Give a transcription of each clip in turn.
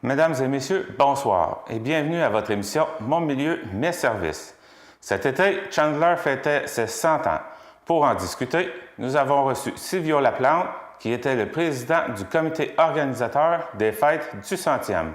Mesdames et messieurs, bonsoir et bienvenue à votre émission Mon milieu, mes services. Cet été, Chandler fêtait ses 100 ans. Pour en discuter, nous avons reçu Silvio Laplante, qui était le président du comité organisateur des fêtes du 100e.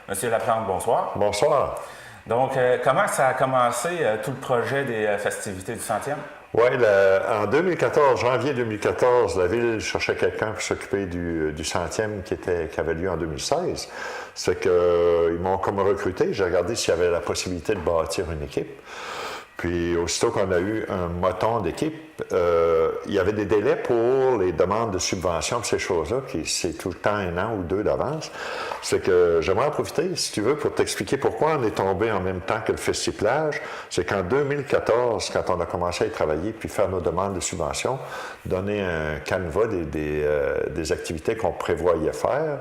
Monsieur Laplante, bonsoir. Bonsoir. Donc, comment ça a commencé tout le projet des festivités du 100e? Oui, en 2014, janvier 2014, la Ville cherchait quelqu'un pour s'occuper du 100e qui avait lieu en 2016. C'est qu'ils m'ont comme recruté. J'ai regardé s'il y avait la possibilité de bâtir une équipe. Puis, aussitôt qu'on a eu un moton d'équipe, il y avait des délais pour les demandes de subventions pour ces choses-là, qui c'est tout le temps 1 an ou 2 d'avance. C'est que j'aimerais en profiter, si tu veux, pour t'expliquer pourquoi on est tombé en même temps que le Festiplage. C'est qu'en 2014, quand on a commencé à y travailler puis faire nos demandes de subventions, donner un canevas des activités qu'on prévoyait faire,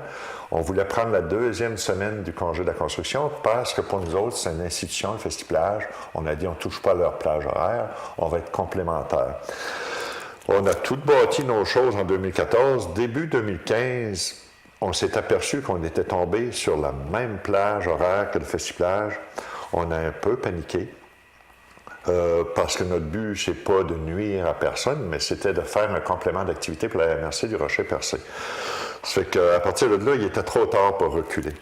on voulait prendre la 2e semaine du congé de la construction parce que pour nous autres, c'est une institution, le Festiplage. On a dit on ne touche pas à leur plage horaire, on va être complémentaires. On a tout bâti nos choses en 2014. Début 2015, on s'est aperçu qu'on était tombé sur la même plage horaire que le Festiplage. On a un peu paniqué. Parce que notre but, c'est pas de nuire à personne, mais c'était de faire un complément d'activité pour la MRC du Rocher-Percé. Ça fait qu'à partir de là, il était trop tard pour reculer.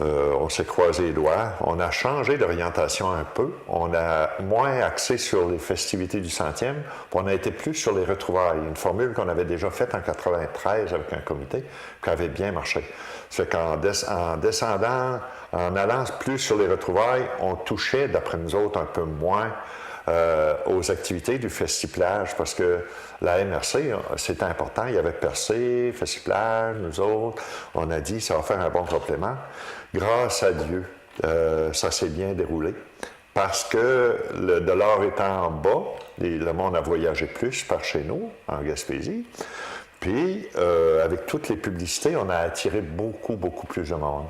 On s'est croisé les doigts. On a changé d'orientation un peu. On a moins axé sur les festivités du 100e, puis on a été plus sur les retrouvailles. Une formule qu'on avait déjà faite en 93 avec un comité, qui avait bien marché. Ça fait qu'en descendant, en allant plus sur les retrouvailles, on touchait, d'après nous autres, un peu moins aux activités du Festiplage, parce que la MRC, c'était important. Il y avait Percé, Festiplage, nous autres. On a dit, ça va faire un bon complément. Grâce à Dieu, ça s'est bien déroulé, parce que le dollar étant en bas, le monde a voyagé plus par chez nous, en Gaspésie. Puis, avec toutes les publicités, on a attiré beaucoup, beaucoup plus de monde.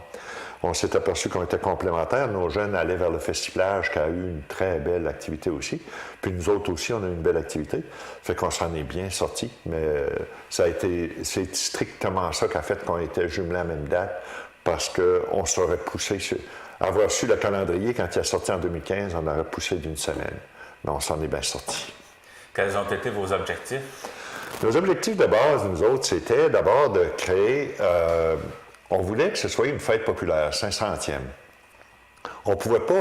On s'est aperçu qu'on était complémentaires. Nos jeunes allaient vers le Festiplage, qui a eu une très belle activité aussi. Puis nous autres aussi, on a eu une belle activité. Fait qu'on s'en est bien sortis. Mais c'est strictement ça qui a fait qu'on était jumelés à la même date, parce qu'on s'aurait poussé, avoir su le calendrier quand il a sorti en 2015, on aurait poussé d'1 semaine. Mais on s'en est bien sortis. Quels ont été vos objectifs? Nos objectifs de base, nous autres, c'était d'abord de créer... on voulait que ce soit une fête populaire, 500e. On ne pouvait pas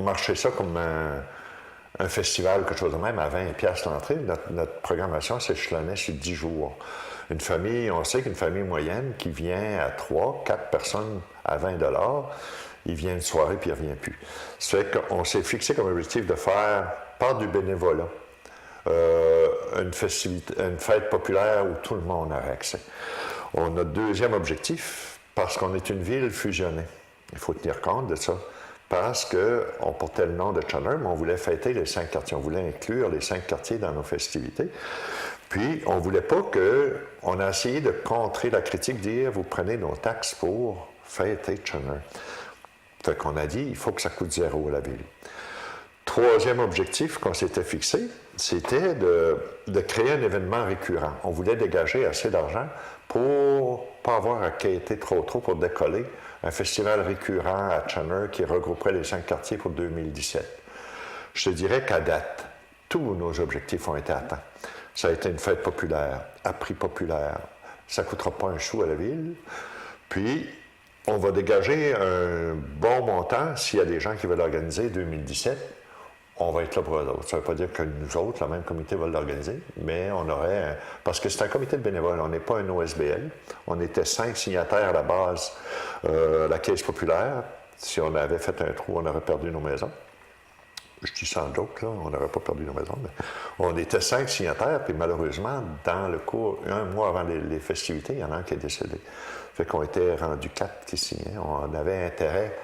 marcher ça comme un festival, quelque chose de même, à 20$ l'entrée. Notre programmation s'échelonnait sur 10 jours. Une famille, on sait qu'une famille moyenne qui vient à 3, 4 personnes à 20$, il vient une soirée puis il ne revient plus. Ça fait qu'on s'est fixé comme objectif de faire, par du bénévolat, une fête populaire où tout le monde aurait accès. Notre deuxième objectif, parce qu'on est une ville fusionnée, il faut tenir compte de ça, parce qu'on portait le nom de Chandler, mais on voulait fêter les 5 quartiers, on voulait inclure les 5 quartiers dans nos festivités. Puis, on ne voulait pas que... On a essayé de contrer la critique, dire, vous prenez nos taxes pour fêter Chandler. Fait qu'on a dit, il faut que ça coûte 0 à la ville. Troisième objectif qu'on s'était fixé, c'était de créer un événement récurrent. On voulait dégager assez d'argent pour ne pas avoir à quêter trop pour décoller un festival récurrent à Chandler qui regrouperait les 5 quartiers pour 2017. Je te dirais qu'à date, tous nos objectifs ont été atteints. Ça a été une fête populaire, à prix populaire. Ça ne coûtera pas un sou à la ville. Puis, on va dégager un bon montant s'il y a des gens qui veulent organiser 2017. On va être là pour eux autres. Ça ne veut pas dire que nous autres, le même comité, va l'organiser, mais on aurait... Parce que c'est un comité de bénévoles, on n'est pas un OSBL. On était 5 signataires à la base, la Caisse populaire. Si on avait fait un trou, on aurait perdu nos maisons. Je dis sans joke, là, on n'aurait pas perdu nos maisons, mais on était 5 signataires, puis malheureusement, dans le cours, 1 mois avant les festivités, il y en a un qui est décédé. Fait qu'on était rendu 4 qui signaient. On avait intérêt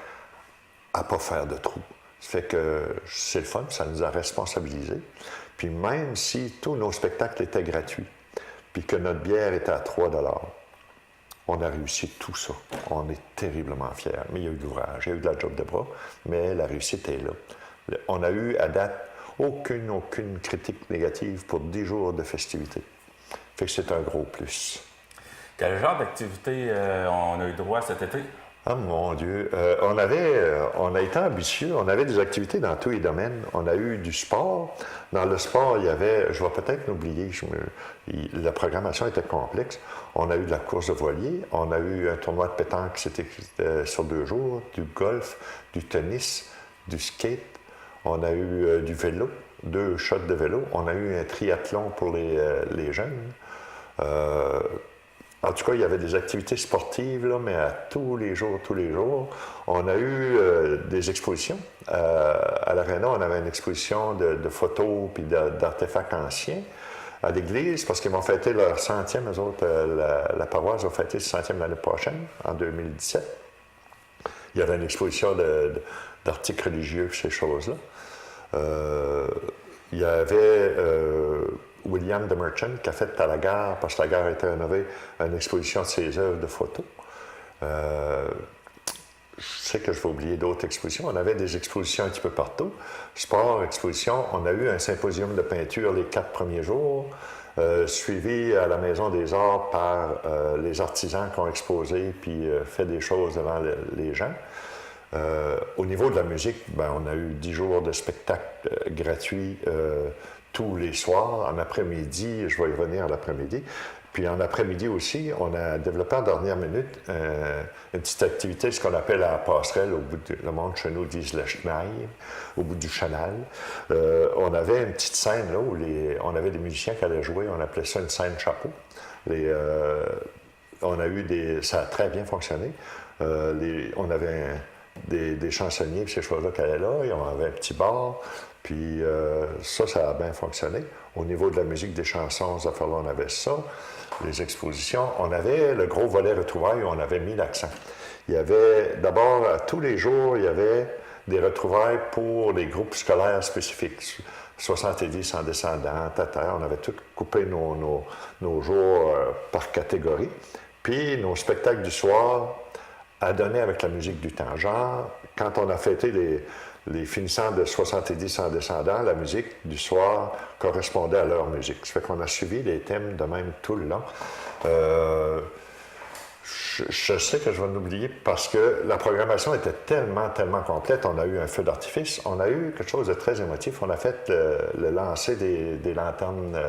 à ne pas faire de trou. Ça fait que c'est le fun, ça nous a responsabilisés. Puis même si tous nos spectacles étaient gratuits, puis que notre bière était à 3$, on a réussi tout ça. On est terriblement fiers. Mais il y a eu de l'ouvrage, il y a eu de la job de bras, mais la réussite est là. On a eu, à date, aucune critique négative pour 10 jours de festivités. Fait que c'est un gros plus. Quel genre d'activité on a eu droit cet été? Ah mon Dieu. On a été ambitieux, on avait des activités dans tous les domaines. On a eu du sport. Dans le sport, il y avait, je vais peut-être m'oublier, la programmation était complexe. On a eu de la course de voilier, on a eu un tournoi de pétanque, c'était sur 2 jours, du golf, du tennis, du skate. On a eu du vélo, 2 shots de vélo. On a eu un triathlon pour les jeunes. En tout cas, il y avait des activités sportives, là, mais à tous les jours, tous les jours. On a eu des expositions. À l'Arena, on avait une exposition de photos puis d'artefacts anciens. À l'église, parce qu'ils vont fêter leur 100e, eux autres, la paroisse va fêter le 100e l'année prochaine, en 2017. Il y avait une exposition d'articles religieux et ces choses-là. Il y avait William de Merchant qui a fait à la gare, parce que la gare a été rénovée, une exposition de ses œuvres de photos. Je sais que je vais oublier d'autres expositions. On avait des expositions un petit peu partout. Sport, exposition. On a eu un symposium de peinture les 4 premiers jours, suivi à la Maison des Arts par les artisans qui ont exposé puis fait des choses devant les gens. Au niveau de la musique, ben, on a eu 10 jours de spectacles gratuits tous les soirs. En après-midi, je vais y revenir à l'après-midi. Puis en après-midi aussi, on a développé en dernière minute une petite activité, ce qu'on appelle la passerelle, le monde chez nous dit le chenail, au bout du canal. On avait une petite scène là où on avait des musiciens qui allaient jouer, on appelait ça une scène chapeau. On a eu ça a très bien fonctionné. On avait des chansonniers, ces choses-là qui allaient là, et on avait un petit bar. Puis ça a bien fonctionné. Au niveau de la musique, des chansons, ces affaires-là, on avait ça. Les expositions, on avait le gros volet retrouvailles où on avait mis l'accent. Il y avait, d'abord, tous les jours, il y avait des retrouvailles pour les groupes scolaires spécifiques. 70 en descendant, tata, on avait tout coupé nos jours par catégorie. Puis nos spectacles du soir à donner avec la musique du temps. Genre, quand on a fêté les finissants de 70 en descendant, la musique du soir correspondait à leur musique. Ça fait qu'on a suivi les thèmes de même tout le long. Je sais que je vais l'oublier parce que la programmation était tellement, tellement complète. On a eu un feu d'artifice. On a eu quelque chose de très émotif. On a fait le lancer des lanternes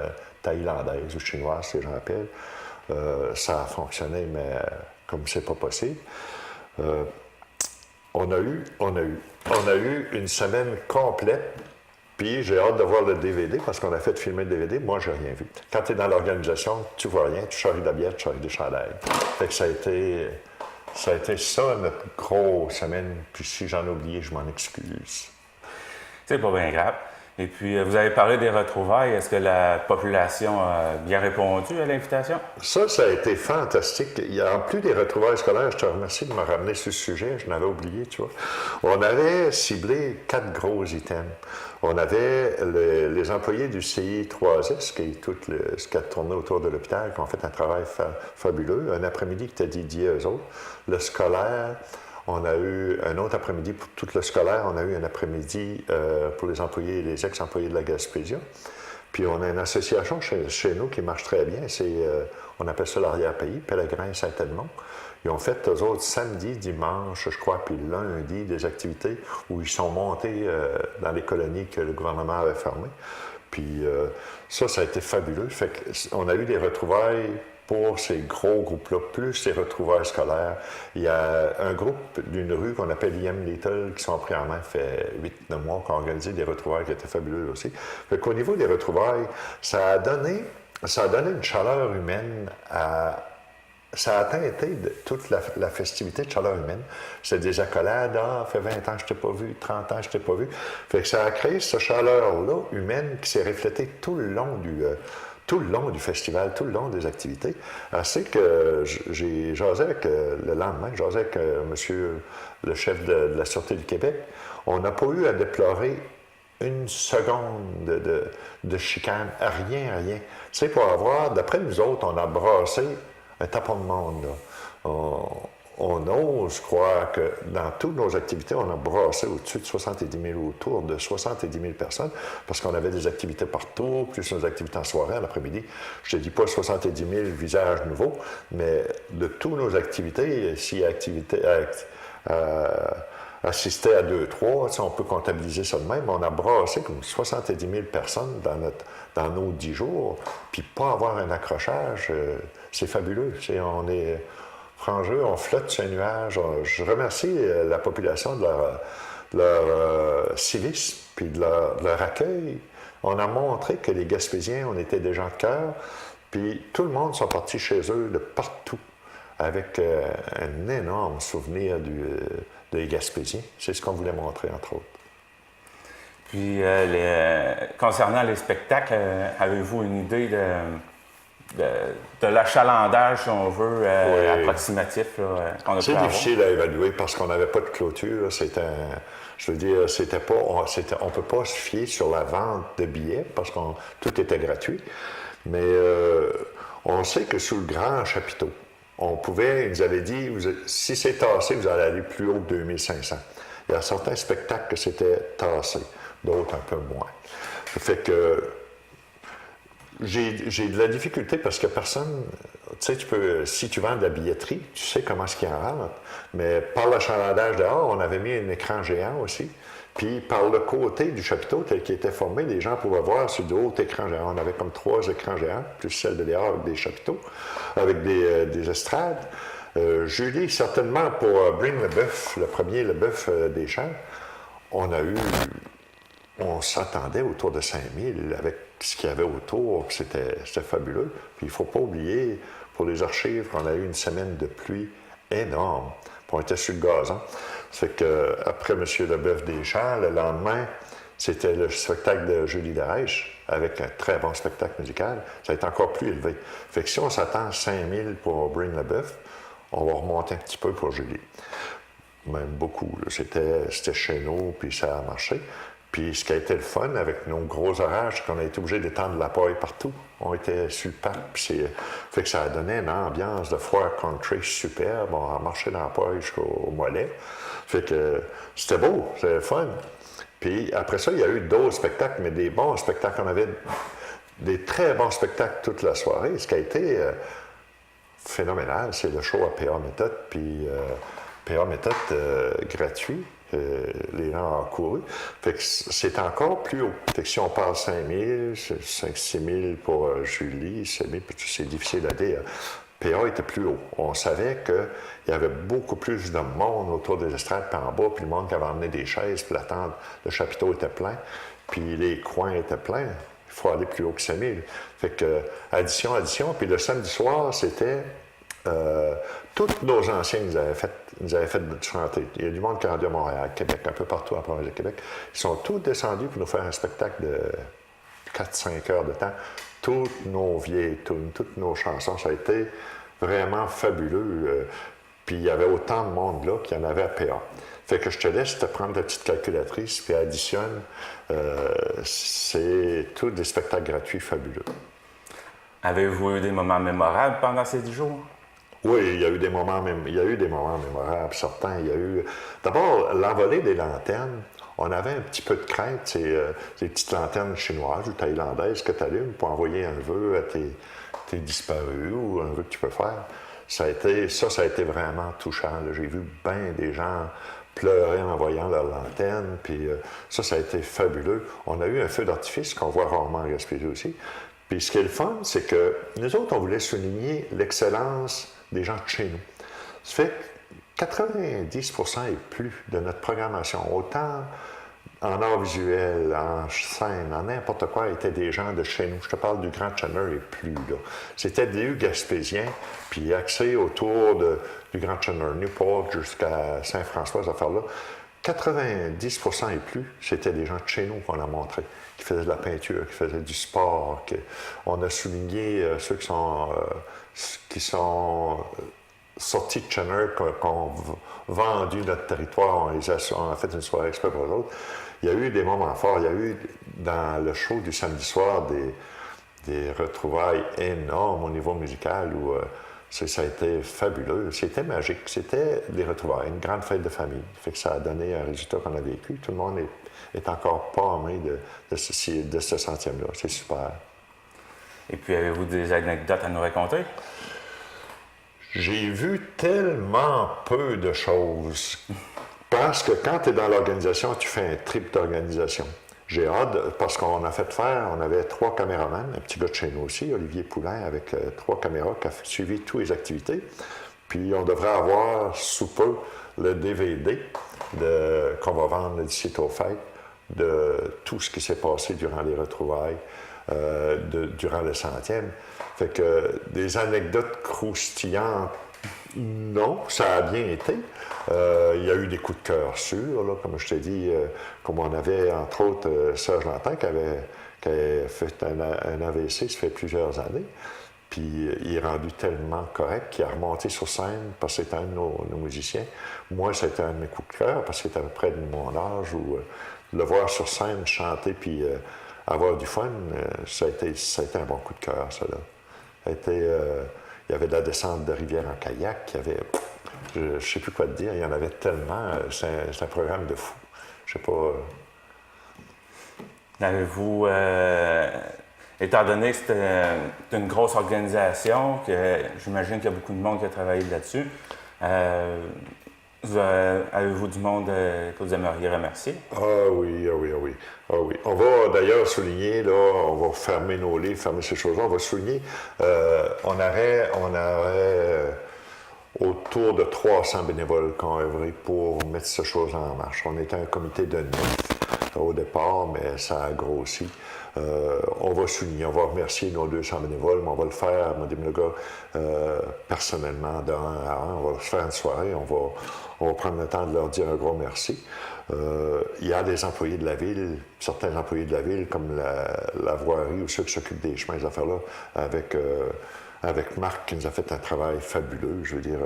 thaïlandaises ou chinoises, si je me rappelle. Ça a fonctionné, mais comme c'est pas possible. On a eu une semaine complète, puis j'ai hâte de voir le DVD parce qu'on a fait filmer le DVD. Moi, j'ai rien vu. Quand tu es dans l'organisation, tu vois rien. Tu charries de la bière, tu charries des chandails. Fait que ça a été ça, notre grosse semaine. Puis si j'en ai oublié, je m'en excuse. C'est pas bien grave. Et puis, vous avez parlé des retrouvailles. Est-ce que la population a bien répondu à l'invitation? Ça a été fantastique. En plus des retrouvailles scolaires, je te remercie de me ramener sur ce sujet. Je l'avais oublié, tu vois. On avait ciblé 4 gros items. On avait les employés du CI 3S, qui est tout ce qui a tourné autour de l'hôpital, qui ont fait un travail fabuleux. Un après-midi qui était dédié à eux autres. Le scolaire. On a eu un autre après-midi pour tout le scolaire. On a eu un après-midi pour les employés et les ex-employés de la Gaspésia. Puis on a une association chez nous qui marche très bien. On appelle ça l'arrière-pays, Pèlerin Saint-Edmond. Ils ont fait, eux autres, samedi, dimanche, je crois, puis lundi, des activités où ils sont montés dans les colonies que le gouvernement avait fermées. Puis ça a été fabuleux. Fait qu'on a eu des retrouvailles pour ces gros groupes-là, plus les retrouvailles scolaires. Il y a un groupe d'une rue qu'on appelle IM Little qui sont pris en main, fait 8-9 mois, qui ont organisé des retrouvailles qui étaient fabuleuses aussi. Fait qu'au niveau des retrouvailles, ça a donné une chaleur humaine ça a teinté de toute la festivité de chaleur humaine. C'est des accolades, fait 20 ans que je t'ai pas vu, 30 ans que je t'ai pas vu. Fait que ça a créé cette chaleur-là humaine qui s'est reflétée tout le long du festival, tout le long des activités. Ainsi que j'ai jasé avec, le lendemain, monsieur le chef de la Sûreté du Québec. On n'a pas eu à déplorer une seconde de chicane, rien. C'est pour avoir, d'après nous autres, on a brassé un tapon de monde, là. on ose croire que dans toutes nos activités, on a brassé au-dessus de 70 000, autour de 70 000 personnes, parce qu'on avait des activités partout, plus nos activités en soirée, en après-midi. Je ne te dis pas 70 000 visages nouveaux, mais de toutes nos activités, si assister à 2-3, on peut comptabiliser ça de même, on a brassé comme 70 000 personnes dans nos 10 jours, puis pas avoir un accrochage, c'est fabuleux. On est frangeux, on flotte sur un nuage. Je remercie la population de leur civisme, puis de leur accueil. On a montré que les Gaspésiens, on était des gens de cœur, puis tout le monde sont partis chez eux de partout, avec un énorme souvenir des Gaspésiens. C'est ce qu'on voulait montrer, entre autres. Puis, concernant les spectacles, avez-vous une idée de l'achalandage, si on veut, approximatif qu'on a pu C'est avoir? difficile à évaluer parce qu'on n'avait pas de clôture. Je veux dire, on ne peut pas se fier sur la vente de billets parce que tout était gratuit. Mais on sait que sous le grand chapiteau, ils nous avaient dit, si c'est tassé, vous allez aller plus haut que 2500. Il y a certains spectacles que c'était tassé, d'autres un peu moins. Ça fait que j'ai de la difficulté parce que personne, tu sais, si tu vends de la billetterie, tu sais comment est-ce qu'il en rentre. Mais par l'achalandage dehors, on avait mis un écran géant aussi. Puis par le côté du chapiteau tel qu'il était formé, les gens pouvaient voir sur de hauts écrans géants. On avait comme 3 écrans géants, plus celle de dehors avec des chapiteaux, avec des estrades. Julie, certainement pour Bring le bœuf, le premier, le bœuf des champs, on s'attendait autour de 5000 avec ce qu'il y avait autour, c'était fabuleux. Puis il ne faut pas oublier, pour les archives, qu'on a eu une semaine de pluie énorme. Puis on était sur le gazon. Ça fait qu'après M. Leboeuf des Champs, le lendemain, c'était le spectacle de Julie Darèche, avec un très bon spectacle musical. Ça a été encore plus élevé. Fait que si on s'attend à 5000 pour Bring Leboeuf, on va remonter un petit peu pour Julie. Même beaucoup. C'était chez nous, puis ça a marché. Puis ce qui a été le fun avec nos gros orages, c'est qu'on a été obligé d'étendre la paille partout. On était sur le parc, puis fait que ça a donné une ambiance de foire country superbe. On a marché dans la paille jusqu'au mollet. Fait que c'était beau, c'était le fun. Puis après ça, il y a eu d'autres spectacles, mais des bons spectacles. On avait des très bons spectacles toute la soirée. Ce qui a été phénoménal, c'est le show à PA Méthode, puis PA Méthode gratuit. Les gens ont couru. Fait que c'est encore plus haut. Fait que si on parle 5 000, 5-6 000 pour Julie, 7 000, c'est difficile à dire. PA était plus haut. On savait qu'il y avait beaucoup plus de monde autour des estrades, puis en bas, puis le monde qui avait emmené des chaises, puis le chapiteau était plein, puis les coins étaient pleins. Il faut aller plus haut que 5 000. Fait que addition. Puis le samedi soir, c'était... tous nos anciens nous avaient fait chanter. Il y a du monde qui est rendu à Montréal, Québec, un peu partout en province de Québec. Ils sont tous descendus pour nous faire un spectacle de 4-5 heures de temps. Toutes nos vieilles tunes, toutes nos chansons, ça a été vraiment fabuleux. Puis il y avait autant de monde là qu'il y en avait à PA. Fait que je te laisse te prendre ta petite calculatrice puis additionne. C'est tous des spectacles gratuits fabuleux. Avez-vous eu des moments mémorables pendant ces 10 jours? Oui, il y a eu des moments mémorables, certains. Il y a eu... D'abord, l'envolée des lanternes. On avait un petit peu de crainte, ces petites lanternes chinoises ou thaïlandaises que tu allumes pour envoyer un vœu à tes disparus ou un vœu que tu peux faire. Ça a été vraiment touchant. J'ai vu bien des gens pleurer en voyant leur lanterne, puis ça a été fabuleux. On a eu un feu d'artifice qu'on voit rarement en Gaspésie aussi. Puis ce qui est le fun, c'est que nous autres, on voulait souligner l'excellence des gens de chez nous. Ça fait que 90% et plus de notre programmation, autant en art visuel, en scène, en n'importe quoi, étaient des gens de chez nous. Je te parle du Grand Cheneur et plus, là. C'était des Gaspésiens, puis axés autour du Grand Cheneur, Newport jusqu'à Saint-François, ces affaires-là. 90% et plus, c'était des gens de chez nous qu'on a montré, qui faisaient de la peinture, qui faisaient du sport. On a souligné ceux qui sont sortis de Cheneur, qui ont vendu notre territoire. On a fait une soirée exprès pour eux autres. Il y a eu des moments forts. Il y a eu, dans le show du samedi soir, des retrouvailles énormes au niveau musical où Ça a été fabuleux. C'était magique. C'était des retrouvailles, une grande fête de famille. Fait que ça a donné un résultat qu'on a vécu. Tout le monde est encore pas en main de ce centième-là. C'est super. Et puis, avez-vous des anecdotes à nous raconter? J'ai vu tellement peu de choses. Parce que quand tu es dans l'organisation, tu fais un trip d'organisation. J'ai hâte, parce qu'on a fait faire, on avait 3 caméramans, un petit gars de chez nous aussi, Olivier Poulain, avec 3 caméras qui a suivi toutes les activités. Puis on devrait avoir sous peu le DVD qu'on va vendre d'ici au fête, de tout ce qui s'est passé durant les retrouvailles, durant le 100e. Fait que des anecdotes croustillantes, non, ça a bien été. Il y a eu des coups de cœur sûrs, là, comme je t'ai dit, comme on avait, entre autres, Serge Lantin qui avait fait un AVC, ça fait plusieurs années. Puis il est rendu tellement correct qu'il a remonté sur scène parce que c'était un de nos musiciens. Moi, c'était un de mes coups de cœur parce qu'il était à peu près de mon âge. Où, le voir sur scène chanter puis avoir du fun, ça a été un bon coup de cœur, ça, là. Ça a été, il y avait de la descente de rivière en kayak, il y avait, je ne sais plus quoi te dire, il y en avait tellement. C'est un programme de fou. Je sais pas. Avez-vous, étant donné que c'était une grosse organisation, que j'imagine qu'il y a beaucoup de monde qui a travaillé là-dessus, avez-vous du monde que vous aimeriez remercier? Ah oui, ah oui, ah oui. Ah oui. On va d'ailleurs souligner, là, on va fermer nos livres, fermer ces choses-là, on va souligner, on aurait autour de 300 bénévoles qui ont œuvré pour mettre ces choses-là en marche. On était un comité de 9 au départ, mais ça a grossi. On va souligner, on va remercier nos 200 bénévoles, mais on va le faire, Madame le gars, personnellement, de 1 à 1. On va faire une soirée, on va prendre le temps de leur dire un gros merci. Il y a des employés de la ville, certains employés de la ville, comme la voirie ou ceux qui s'occupent des chemins, ces affaires-là, avec Marc qui nous a fait un travail fabuleux. Je veux dire,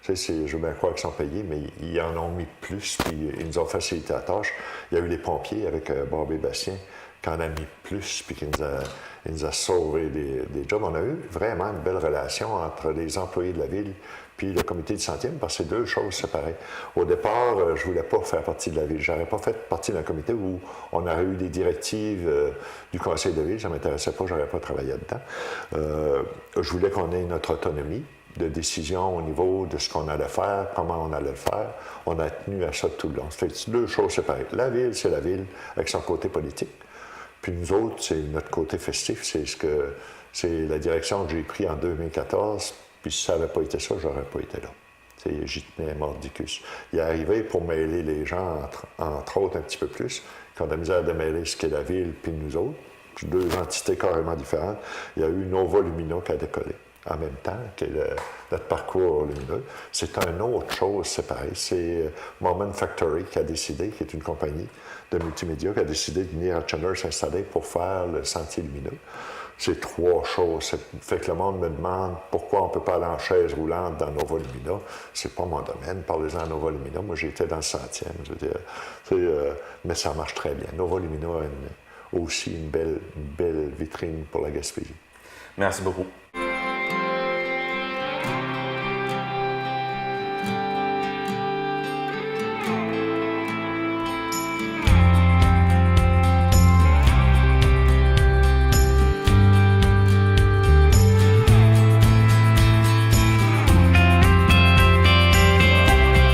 je veux bien croire qu'ils sont payés, mais ils en ont mis plus, puis ils nous ont facilité la tâche. Il y a eu les pompiers avec Barbé Bastien, qui en a mis plus, puis qui nous a sauvé des jobs. On a eu vraiment une belle relation entre les employés de la ville puis le comité du 100e, parce que c'est 2 choses séparées. Au départ, je ne voulais pas faire partie de la ville. Je n'aurais pas fait partie d'un comité où on aurait eu des directives du conseil de ville. Ça ne m'intéressait pas, je n'aurais pas travaillé dedans. Je voulais qu'on ait notre autonomie de décision au niveau de ce qu'on allait faire, comment on allait le faire. On a tenu à ça tout le long. C'est 2 choses séparées. La ville, c'est la ville avec son côté politique. Puis nous autres, c'est notre côté festif. C'est la direction que j'ai prise en 2014. Puis si ça n'avait pas été ça, je n'aurais pas été là. J'y tenais mordicus. Il est arrivé pour mêler les gens, entre autres un petit peu plus, qu'on a misère de mêler ce qu'est la ville puis nous autres. 2 entités carrément différentes. Il y a eu Nova Lumina qui a décollé en même temps, qui est notre parcours lumineux. C'est une autre chose séparée. C'est Moment Factory qui a décidé, qui est une compagnie de multimédia, qui a décidé de venir à Chandler s'installer pour faire le sentier lumineux. C'est 3 choses. Fait que le monde me demande pourquoi on ne peut pas aller en chaise roulante dans Nova Lumina. C'est pas mon domaine. Parlez-en à Nova Lumina. Moi, j'étais dans le 100e. Je veux dire, mais ça marche très bien. Nova Lumina a aussi une belle vitrine pour la Gaspésie. Merci beaucoup.